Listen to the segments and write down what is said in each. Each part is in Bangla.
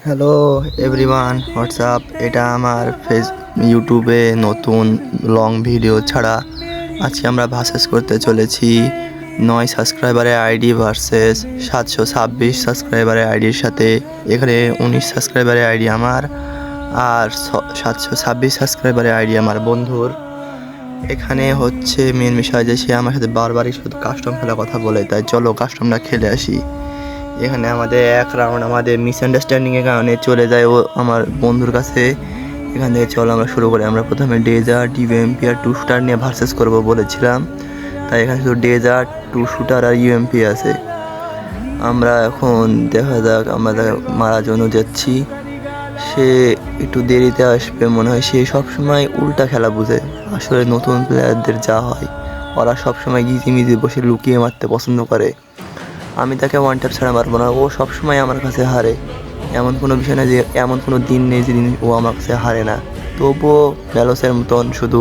Hello everyone, WhatsApp. এটা আমার ইউটিউবে নতুন লং ভিডিও ছাড়া। আজকে আমরা ভার্সেস করতে চলেছি 9 সাবস্ক্রাইবারের আইডি ভার্সেস 726 সাবস্ক্রাইবারের আইডির সাথে। এখানে 19 সাবস্ক্রাইবারের আইডি আমার আর 726 সাবস্ক্রাইবারের আইডি আমার বন্ধুর। এখানে হচ্ছে মেন বিষয় যে সে আমার সাথে বারবারই শুধু কাস্টম খেলার কথা বলে, তাই চলো কাস্টমটা খেলে আসি। এখানে আমাদের এক রাউন্ড আমাদের মিসআন্ডারস্ট্যান্ডিংয়ের কারণে চলে যায় ও আমার বন্ধুর কাছে। এখান থেকে চলো আমরা শুরু করি। আমরা প্রথমে ডেজার্ট ইউএমপি আর 2 শুটার নিয়ে ভার্সেস করবো বলেছিলাম, তাই এখানে শুধু ডেজার্ট 2 শুটার আর ইউএমপি আছে। আমরা এখন দেখা যাক, আমরা তাকে মারার জন্য যাচ্ছি। সে একটু দেরিতে আসবে মনে হয়। সে সবসময় উল্টা খেলা বুঝে। আসলে নতুন প্লেয়ারদের যা হয়, ওরা সবসময় গিজিমিজি বসে লুকিয়ে মারতে পছন্দ করে। আমি তাকে ওয়ান ট্যাপ ছাড়া মারবো না। ও সবসময় আমার কাছে হারে। এমন কোনো বিষয় না যে এমন কোনো দিন নেই যেদিন ও আমার কাছে হারে না। তবুও ব্যালোসের মতন শুধু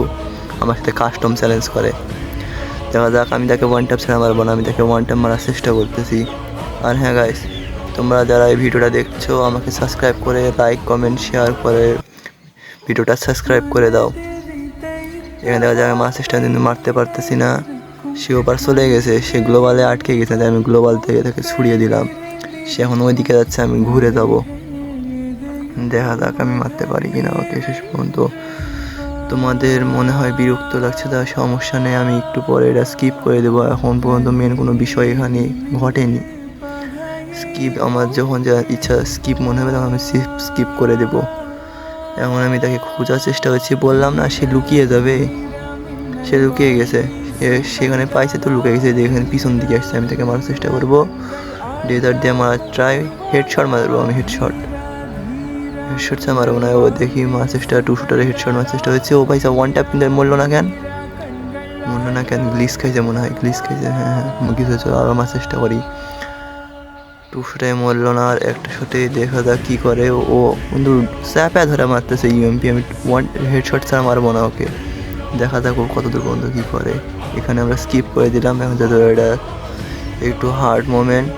আমার সাথে কাস্টম চ্যালেঞ্জ করে। দেখা যাক, আমি তাকে ওয়ান ট্যাপ ছাড়া মারবো না, আমি তাকে ওয়ান ট্যাপ মারার চেষ্টা করতেছি। আর হ্যাঁ গাইস, তোমরা যারা এই ভিডিওটা দেখছো আমাকে সাবস্ক্রাইব করে লাইক কমেন্ট শেয়ার করে ভিডিওটা সাবস্ক্রাইব করে দাও। এখানে দেখা যাক মারার চেষ্টা কিন্তু মারতে পারতেছি না। সে ওপার চলে গেছে, সে গ্লোবালে আটকে গেছে, তাই আমি গ্লোবাল থেকে তাকে ছুড়িয়ে দিলাম। সে এখন ওই দিকে যাচ্ছে, আমি ঘুরে যাব। দেখা যাক আমি মারতে পারি কিনা ওকে শেষ পর্যন্ত। তোমাদের মনে হয় বিরক্ত লাগছে, তা সমস্যা নেই, আমি একটু পরে এটা স্কিপ করে দেবো। এখন পর্যন্ত মেন কোনো বিষয় এখানে ঘটেনি। স্কিপ আমার যখন যা ইচ্ছা স্কিপ মনে হবে তখন আমি স্কিপ করে দেবো। এখন আমি তাকে খোঁজার চেষ্টা করছি, বললাম না সে লুকিয়ে যাবে। সে লুকিয়ে গেছে, সেখানে পাইছে তো লুকিয়ে গেছে। এখানে পিছন দিকে আসছে, আমি তাকে মারার চেষ্টা করবো। ডেজার্ট দিয়ে মারার ট্রাই, হেডশট মারবো আমি। হেডশট ছাড়া মারবো না। ও দেখি মারার চেষ্টা, 2 শুটারে হেডশট মারার চেষ্টা হচ্ছে। ও পাইছে ওয়ান ট্যাপ, কিন্তু মরলো না কেন? গ্লিচ খাইছে মনে হয়, গ্লিচ খাইছে। হ্যাঁ, কিছু হচ্ছে। আরও মারার চেষ্টা করি। 2 শুটায় মরলো না, আর একটা শুটে দেখা যাক কী করে। ও কিন্তু চ্যাপা ধরে মারতেছে ইউএমপি। আমি ওয়ান হেডশট ছাড়া মারবো না ওকে। দেখা যাক ও কতদূর পর্যন্ত কী করে। এখানে আমরা স্কিপ করে দিলাম। এখন যাতে এটা একটু হার্ড মোমেন্ট।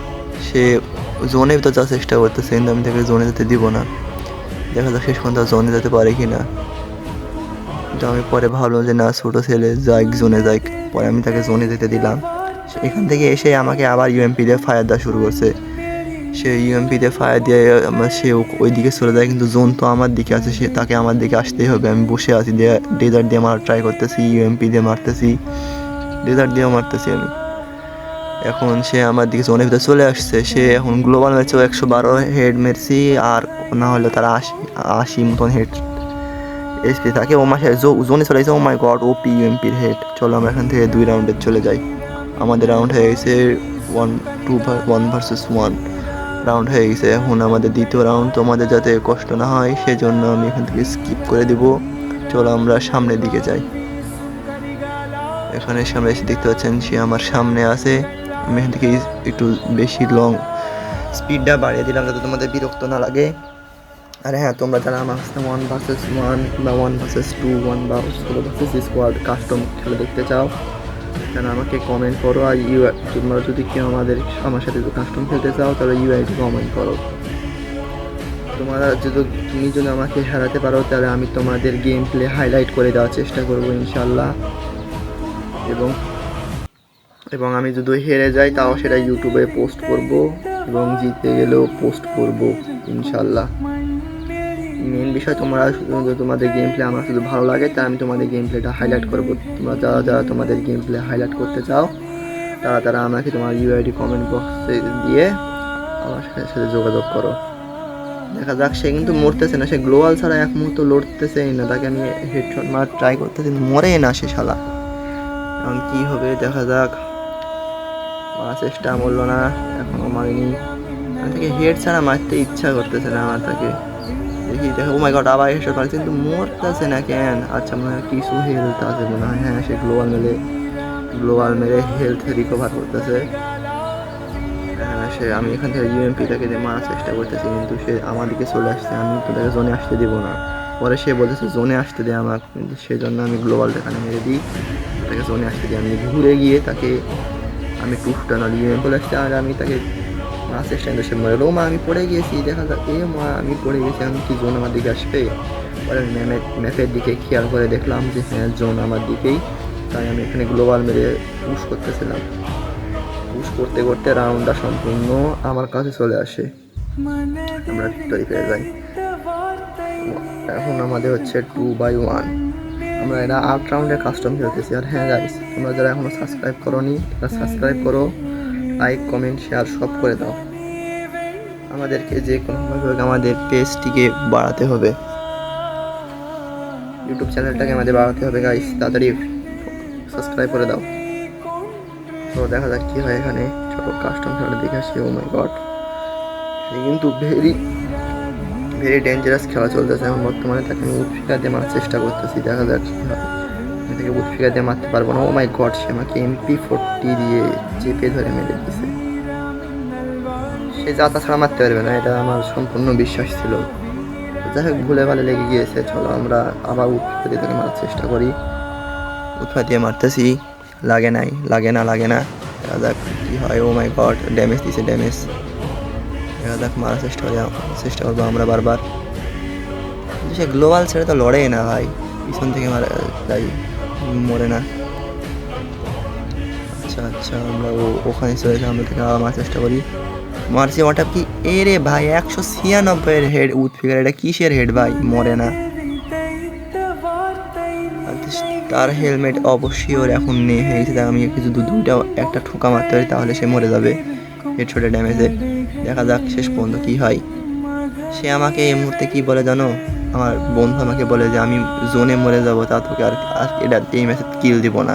সে জোনে তো যাওয়ার চেষ্টা করতেছে, কিন্তু আমি তাকে জোনে যেতে দিব না। দেখা যাক শেষ পর্যন্ত জোনে যেতে পারে কি না। কিন্তু আমি পরে ভাবলাম যে না, ছোটো ছেলে যাই জোনে যাই। পরে আমি তাকে জোনে যেতে দিলাম। এখান থেকে এসে আমাকে আবার ইউএমপি দিয়ে ফায়ার দেওয়া শুরু করছে। সে ইউএমপি দিয়ে ফায়ার দিয়ে সে ওই দিকে চলে যায়, কিন্তু জোন তো আমার দিকে আছে। সে তাকে আমার দিকে আসতেই হবে। আমি বসে আছি, ডেজার্ট দিয়ে মারার ট্রাই করতেছি, ইউএমপি দিয়ে মারতেছি, ডেজার্ট দিয়েও মারতেছি আমি। এখন সে আমার দিকে জোনের ভিতরে চলে আসছে। সে এখন গ্লোবাল ম্যাচেও 112 হেড মেরছি, আর না হলে তারা 80 মতন হেড এসপি থাকে। ও মাসে জোনে চলে গেছে। ও মাই গড, ওপি ইউএমপির হেড। চলো আমরা এখান থেকে 2 রাউন্ডে চলে যাই। আমাদের রাউন্ড হয়ে গেছে 1 ভার্সেস 1 রাউন্ড হয়ে গেছে। এখন আমাদের দ্বিতীয় রাউন্ড। তোমাদের যাতে কষ্ট না হয় সেজন্য আমি এখান থেকে স্কিপ করে দিব। চলো আমরা সামনের দিকে যাই। এখানে সামনে এসে দেখতে পাচ্ছেন সে আমার সামনে আছে। আমি এখান থেকে একটু বেশি লং স্পিডটা বাড়িয়ে দিলাম যাতে তোমাদের বিরক্ত না লাগে। আর হ্যাঁ, তোমরা যারা আমার কাছে 1 ভার্সেস 1 বা 1 ভার্সেস 2, 1 বা সোলো ভার্সেস স্কোয়াড কাস্টম খেলা দেখতে চাও, তাহলে আমাকে কমেন্ট করো। আর তোমরা যদি কেউ আমার সাথে কাস্টম খেলতে চাও তাহলে ইউআইডি কমেন্ট করো। তুমি যদি আমাকে হারাতে পারো তাহলে আমি তোমাদের গেম প্লে হাইলাইট করে দেওয়ার চেষ্টা করবো ইনশাল্লাহ। এবং আমি যদি হেরে যাই তাও সেটা ইউটিউবে পোস্ট করব, এবং জিতে গেলেও পোস্ট করব ইনশাল্লাহ। মেন বিষয় তোমাদের গেম প্লে আমার শুধু ভালো লাগে, তাই আমি তোমাদের গেম প্লেটা হাইলাইট করব। তোমরা যারা তোমাদের গেম প্লে হাইলাইট করতে চাও তারা আমাকে তোমার ইউআইডি কমেন্ট বক্সে দিয়ে আমার সাথে যোগাযোগ করো। দেখা যাক, সে কিন্তু মরতেছে না। সে গ্লোবাল ছাড়া এক মুহূর্ত লড়তেছেই না। তাকে আমি হেডশট মারার ট্রাই করতেছি, মরেই না সে শালা। এখন কী হবে দেখা যাক। মারার চেষ্টা মরলো না, এখনও মারিনি। আমি তাকে হেড ছাড়া মারতে ইচ্ছা করতেছে না আমার। তাকে দেখো, ও মাই গড, আবার হেডশট মারছে, কিন্তু মরতেছে না কেন? আচ্ছা, মনে হয় কিছু হেলথ আছে মনে হয়। হ্যাঁ, সে গ্লোবাল মেরে হেলথ রিকভার করতেছে। হ্যাঁ, আমি এখান থেকে ইউএমপিটাকে মারার চেষ্টা করতেছি, কিন্তু সে আমার দিকে চলে আসছে। আমি তো তাকে জোনে আসতে দিব না। পরে সে বলতেছে জোনে আসতে দেয় আমাকে, কিন্তু সেজন্য আমি গ্লোবালটা এখানে মেরে দিই, তাকে জোনে আসতে দিই। আমি ঘুরে গিয়ে তাকে আমি টুফটা না ইউএমপি আসছে, আর আমি তাকে মারার চেষ্টা কিন্তু সে মরে গেল। ও মা আমি পড়ে গিয়েছি, দেখা যাক এ মা আমি পড়ে গেছি, আমি কি জোন আমার দিকে আসবে? পরে ম্যাপের দিকে খেয়াল করে দেখলাম যে হ্যাঁ জোন আমার দিকেই, তাই আমি এখানে গ্লোবাল মেরে পুশ করতেছিলাম। পুশ করতে করতে রাউন্ডটা সম্পূর্ণ আমার কাছে চলে আসে, আমরা ভিক্টরি পেয়ে যাই। এখন আমাদের হচ্ছে 2-1, আমরা এরা 8 রাউন্ডের কাস্টম খেলতেছি। আর হ্যাঁ গাইস, তোমরা যারা এখনও সাবস্ক্রাইব করোনি তারা সাবস্ক্রাইব করো, লাইক কমেন্ট শেয়ার সব করে দাও। আমাদেরকে যে কোনোভাবে আমাদের পেজটিকে বাড়াতে হবে, ইউটিউব চ্যানেলটাকে আমাদের বাড়াতে হবে গাইস, তাড়াতাড়ি সাবস্ক্রাইব করে দাও। তো দেখা যাক কী হয় এখানে। ছোটো কাস্টম খেলাটা দেখে আসি। ও মাই গড, কিন্তু ভেরি ডেঞ্জারাস খেলা চলতেছে এখন বর্তমানে। তাকে আমি উৎফিকা দিয়ে মারার চেষ্টা করতেছি, দেখা যাক কী হয়। আমি তাকে উৎফিকা দিয়ে মারতে পারবো না। ও মাই গড, সে আমাকে MP40 দিয়ে চেপে ধরে মেরে দিয়েছে। সে যাতা ছাড়া মারতে পারবে না, এটা আমার সম্পূর্ণ বিশ্বাস ছিল। যাই হোক, ভুলে ভালে লেগে গিয়েছে। চলো আমরা আবার উৎফিকা দিয়ে তাকে মারার চেষ্টা করি। উৎফিকা দিয়ে মারতেছি, লাগে না। দেখা যাক কী হয়। ও মাই গড, ড্যামেজ দিছে, ড্যামেজ। দেখা যাক, মারার চেষ্টা করবো আমরা বারবার। কিন্তু সে গ্লোবাল ছেড়ে তো লড়েই না ভাই, পিছন থেকে মারা যাই, মরে না। আচ্ছা আমরা ওখানে চলে যাই, আমরা থেকে আবার মারার চেষ্টা করি। মারছি ওটা কি এ রে ভাই, 196 হেড উৎফিকার, এটা কিসের হেড ভাই, মরে না। তার হেলমেট অবশ্যই ওর এখন নেই হয়ে গেছে, তাই আমি কিছু একটা ঠোকা মারতে পারি তাহলে সে মরে যাবে হেডশটে ড্যামেজে। দেখা যাক শেষ পর্যন্ত কী হয়। সে আমাকে এই মুহূর্তে কী বলে জানো, আমার বন্ধু আমাকে বলে যে আমি জোনে মরে যাবো, তা তোকে আর এই ম্যাচে কিল দিব না।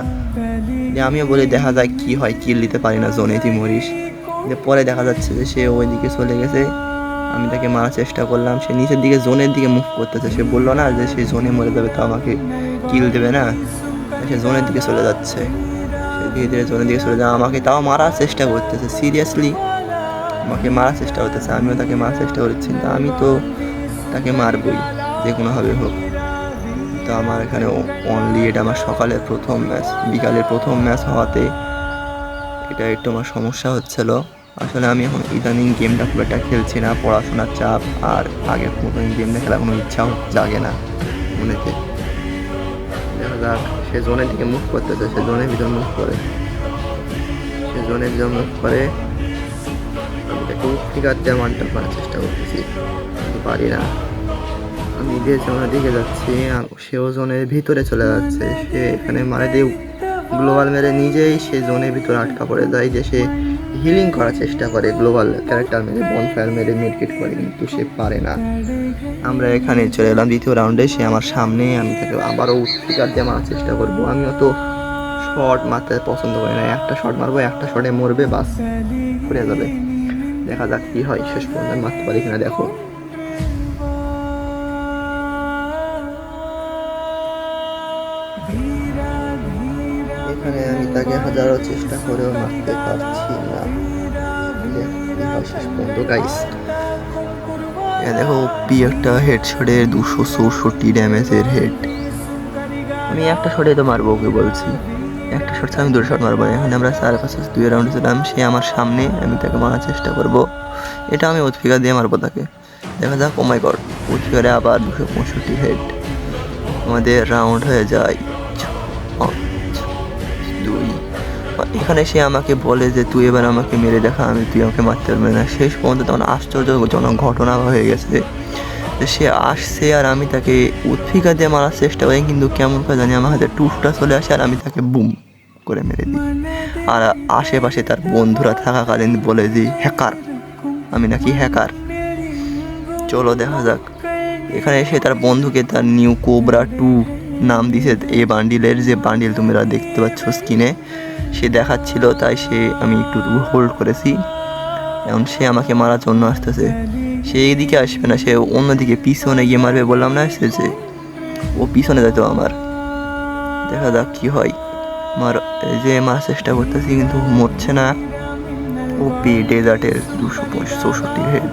যে আমিও বলি দেখা যায় কী হয়, কিল দিতে পারি না জোনে, তুই মরিস। যে পরে দেখা যাচ্ছে যে সে ওই দিকে চলে গেছে, আমি তাকে মারার চেষ্টা করলাম, সে নিচের দিকে জোনের দিকে মুভ করতেছে। সে বললো না যে সে জোনে মরে যাবে, তো আমাকে কিল দেবে না, সে জোনের দিকে চলে যাচ্ছে। সে ধীরে ধীরে জোনের দিকে চলে যায়, আমাকে তাও মারার চেষ্টা করতেছে, সিরিয়াসলি আমাকে মারার চেষ্টা করতেছে। আমিও তাকে মারার চেষ্টা করছি, তা আমি তো তাকে মারবই যে কোনোভাবে হোক। তো আমার এখানে অনলি এটা আমার সকালের প্রথম ম্যাচ, বিকালের প্রথম ম্যাচ হওয়াতে এটা একটু আমার সমস্যা হচ্ছিলো। আসলে আমি এখন ইদানিং গেমটা খুব একটা খেলছি না, পড়াশোনার চাপ, আর আগের মতন গেমটা খেলার কোনো ইচ্ছাও জাগে না মনেতে। দেখা যাক, সে জোনের দিকে মুভ করতেছে, সে জোনের ভিতর মুভ করে, আমি তাকে উৎফিকার দিয়ে মানটা করার চেষ্টা করতেছি, কিন্তু পারি না। আমি যে জোনের দিকে যাচ্ছি, সেও জোনের ভিতরে চলে যাচ্ছে। সে এখানে মারে দিয়ে গ্লোবাল মেরে নিজেই সে জোনের ভিতরে আটকা পড়ে যায়, যে সে হিলিং করার চেষ্টা করে, গ্লোবাল ক্যারেক্টার মেরে বনফায়ার মেরে মেডকিট করে, কিন্তু সে পারে না। আমরা এখানে চলে এলাম দ্বিতীয় রাউন্ডে, সে আমার সামনে, আমি তাকে আবারও উৎফিকার দিয়ে মারার চেষ্টা করবো। আমি অত শট মারতে পছন্দ করি না, একটা শট মারবো, একটা শটে মরবে, বাস ঘুরে যাবে। দেখা যাক কী হয়, শেষ পর্যন্ত মারতে পারি কিনা। দেখো এখানে আমি তাকে হাজারো চেষ্টা করেও মারতে পারছি না, শেষ পর্যন্ত গাইস। দেখো একটা হেডশটে 264 ড্যামেজের হেড, আমি একটা শটে তো মারবো, ওকে বলছি একটা শট আমি 2 শট মারবো। এখানে আমরা 4-5-2 রাউন্ডে ছিলাম, সে আমার সামনে, আমি তাকে মারার চেষ্টা করব। এটা আমি উৎফিকা দিয়ে মারবো তাকে, দেখা যাক। ও মাই গড, উৎফিকারে আবার 265 হেড। আমাদের রাউন্ড হয়ে যায় 2। এখানে সে আমাকে বলে যে তুই এবার আমাকে মেরে দেখা, তুই আমাকে মারতে পারবে না। শেষ পর্যন্ত তখন আশ্চর্যজনক ঘটনা হয়ে গেছে, সে আসছে আর আমি তাকে উৎফিকা দিয়ে মারার চেষ্টা করি, কিন্তু কেমন করে জানি আমার হাতে টুসটা চলে আসে আর আমি তাকে বুম করে মেরে দিই। আর আশেপাশে তার বন্ধুরা থাকাকালীন বলে যে হ্যাকার, আমি নাকি হ্যাকার। চলো দেখা যাক। এখানে এসে তার বন্ধুকে তার নিউ কোবরা 2 নাম দিছে, এই বান্ডিলের যে বান্ডিল তোমরা দেখতে পাচ্ছ স্ক্রিনে, সে দেখাচ্ছিল, তাই আমি একটু হোল্ড করেছি। এখন সে আমাকে মারার জন্য আসতেছে, সে এইদিকে আসবে না, সে অন্যদিকে পিছনে গিয়ে মারবে, বললাম না এসেছে, ও পিছনে যেত আমার। দেখা যাক কী হয়। মারার চেষ্টা করতেছি কিন্তু মরছে না। ওপি ডেজার্টের 264 হেড।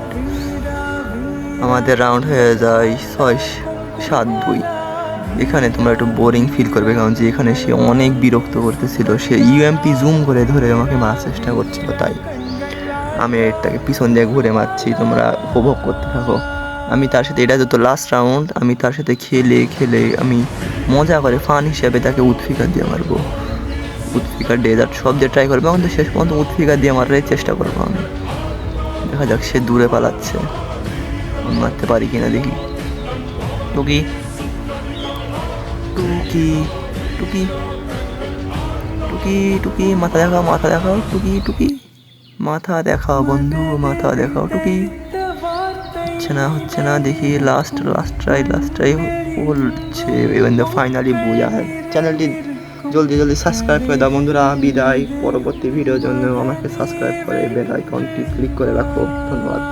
আমাদের রাউন্ড হয়ে যায় 6-7-2। এখানে তোমরা একটু বোরিং ফিল করবে, কারণ যে এখানে সে অনেক বিরক্ত করতেছিল, সে ইউএমপি জুম করে ধরে আমাকে মারার চেষ্টা করছিল, তাই আমি এটাকে পিছন দিয়ে ঘুরে মারছি, তোমরা উপভোগ করতে থাকো। আমি তার সাথে, এটা যত লাস্ট রাউন্ড, আমি তার সাথে খেলে খেলে আমি মজা করে ফান হিসাবে তাকে উৎফিকার দিয়ে মারবো। উৎফিকার ডেজার্ট সব দিয়ে ট্রাই করবো, কিন্তু শেষ পর্যন্ত উৎফিকার দিয়ে মারার চেষ্টা করবো আমি। দেখা যাক সে দূরে পালাচ্ছে, মারতে পারি কিনা দেখি। টুকি টুকি টুকি টুকি টুকি মাথা দেখাও, মাথা দেখাও, টুকি টুকি মাথা দেখাও বন্ধু, মাথা দেখাও টুকি। হচ্ছে না দেখি, লাস্ট ট্রাই হচ্ছে, ফাইনালি বুঝা। চ্যানেলটি জলদি সাবস্ক্রাইব করে দাও বন্ধুরা। বিদায়, পরবর্তী ভিডিওর জন্য আমাকে সাবস্ক্রাইব করে বেল আইকনটি ক্লিক করে রাখো। ধন্যবাদ।